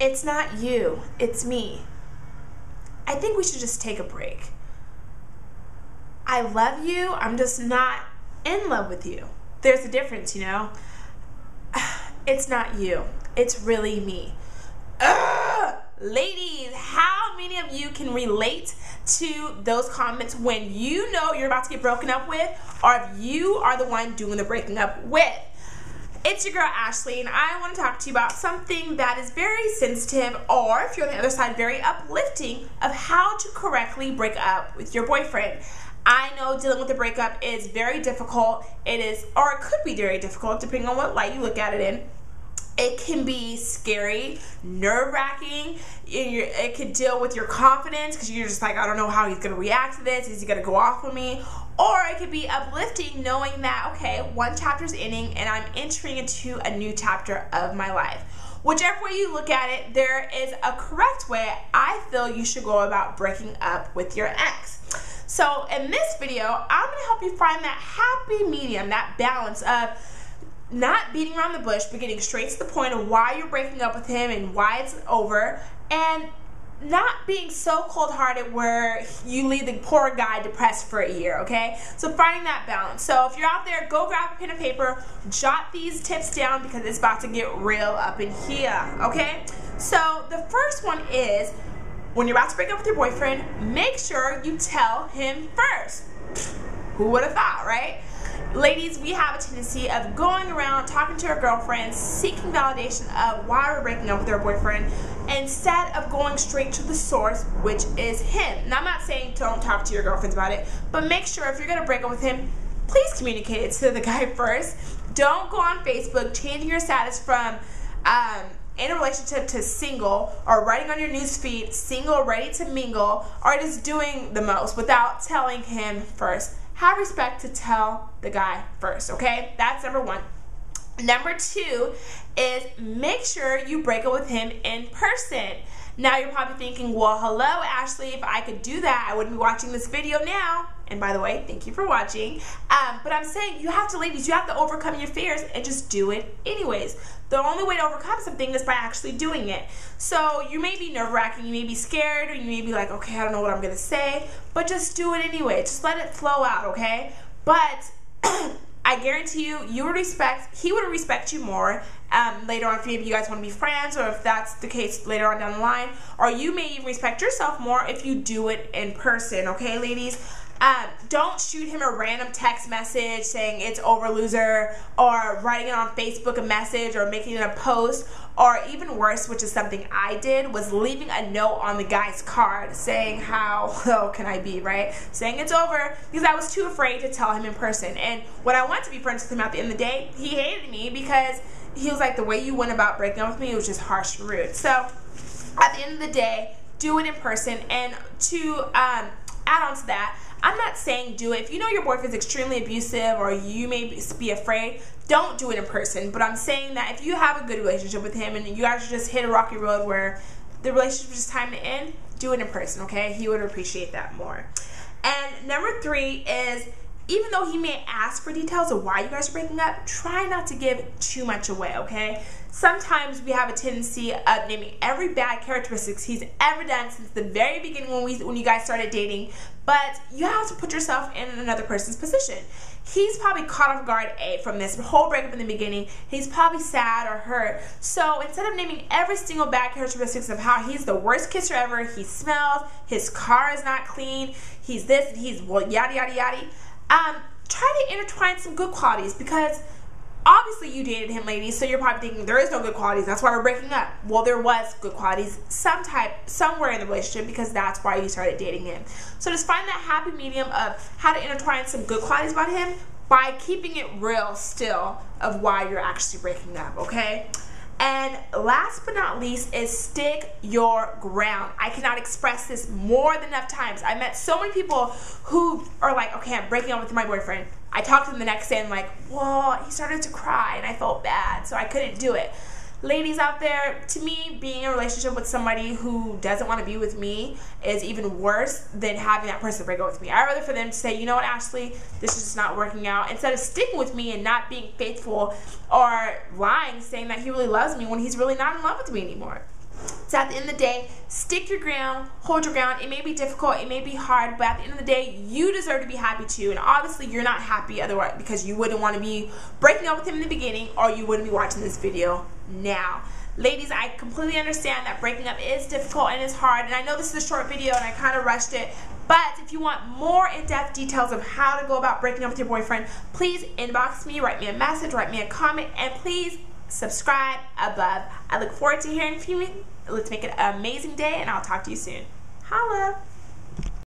It's not you, it's me. I think we should just take a break. I love you, I'm just not in love with you. There's a difference, you know? It's not you, it's really me. Ugh! Ladies, how many of you can relate to those comments when you know you're about to get broken up with, or if you are the one doing the breaking up with? It's your girl Ashley, and I want to talk to you about something that is very sensitive, or if you're on the other side, very uplifting, of how to correctly break up with your boyfriend. I know dealing with a breakup is very difficult. It is, or it could be very difficult depending on what light you look at it in. It can be scary, nerve-wracking. It could deal with your confidence because you're just like, I don't know how he's going to react to this. Is he going to go off on me? Or it could be uplifting knowing that, okay, one chapter's ending and I'm entering into a new chapter of my life. Whichever way you look at it, there is a correct way I feel you should go about breaking up with your ex. So in this video, I'm going to help you find that happy medium, that balance of not beating around the bush, but getting straight to the point of why you're breaking up with him and why it's over, and not being so cold-hearted where you leave the poor guy depressed for a year, okay? So finding that balance. So if you're out there, go grab a pen and paper, jot these tips down because it's about to get real up in here, okay? So the first one is, when you're about to break up with your boyfriend, make sure you tell him first. Who would have thought, right? Ladies, we have a tendency of going around talking to our girlfriends, seeking validation of why we're breaking up with our boyfriend, instead of going straight to the source, which is him. Now, I'm not saying don't talk to your girlfriends about it, but make sure if you're going to break up with him, please communicate it to the guy first. Don't go on Facebook changing your status from in a relationship to single, or writing on your newsfeed single, ready to mingle, or just doing the most without telling him first. Have respect to tell the guy first, okay? That's number one. Number two is make sure you break up with him in person. Now you're probably thinking, well, hello, Ashley, if I could do that, I wouldn't be watching this video now. And by the way, thank you for watching. But I'm saying you have to, ladies, you have to overcome your fears and just do it anyways. The only way to overcome something is by actually doing it. So you may be nerve-wracking, you may be scared, or you may be like, okay, I don't know what I'm going to say, but just do it anyway. Just let it flow out, okay? But I guarantee you, he would respect you more later on if maybe you guys want to be friends, or if that's the case later on down the line. Or you may even respect yourself more if you do it in person, okay, ladies? Don't shoot him a random text message saying it's over, loser, or writing it on Facebook a message, or making it a post, or even worse, which is something I did, was leaving a note on the guy's card saying how low can I be, right? Saying it's over, because I was too afraid to tell him in person. And when I wanted to be friends with him at the end of the day, he hated me because he was like, the way you went about breaking up with me, it was just harsh and rude. So at the end of the day, do it in person. And to add on to that, I'm not saying do it. If you know your boyfriend's extremely abusive, or you may be afraid, don't do it in person. But I'm saying that if you have a good relationship with him and you guys just hit a rocky road where the relationship is just time to end, do it in person, okay? He would appreciate that more. And number three is, even though he may ask for details of why you guys are breaking up, try not to give too much away, okay? Sometimes we have a tendency of naming every bad characteristics he's ever done since the very beginning when you guys started dating, but you have to put yourself in another person's position. He's probably caught off guard from this whole breakup in the beginning. He's probably sad or hurt. So instead of naming every single bad characteristics of how he's the worst kisser ever, he smells, his car is not clean, he's this, and he's well, yada, yada, yada, try to intertwine some good qualities, because obviously you dated him, ladies, so you're probably thinking there is no good qualities, that's why we're breaking up. Well, there was good qualities somewhere in the relationship, because that's why you started dating him. So just find that happy medium of how to intertwine some good qualities about him by keeping it real still of why you're actually breaking up, okay? And last but not least is stick your ground. I cannot express this more than enough times. I met so many people who are like, okay, I'm breaking up with my boyfriend. I talked to him the next day and I'm like, well, he started to cry and I felt bad, so I couldn't do it. Ladies out there, to me, being in a relationship with somebody who doesn't want to be with me is even worse than having that person break up with me. I'd rather for them to say, you know what, Ashley, this is just not working out, instead of sticking with me and not being faithful or lying, saying that he really loves me when he's really not in love with me anymore. So at the end of the day, stick your ground, hold your ground. It may be difficult, it may be hard, but at the end of the day, you deserve to be happy too. And obviously, you're not happy otherwise, because you wouldn't want to be breaking up with him in the beginning, or you wouldn't be watching this video now. Ladies, I completely understand that breaking up is difficult and it's hard, and I know this is a short video and I kind of rushed it, but if you want more in-depth details of how to go about breaking up with your boyfriend, please inbox me, write me a message, write me a comment, and please subscribe above. I look forward to hearing from you. Let's make it an amazing day, and I'll talk to you soon. Holla!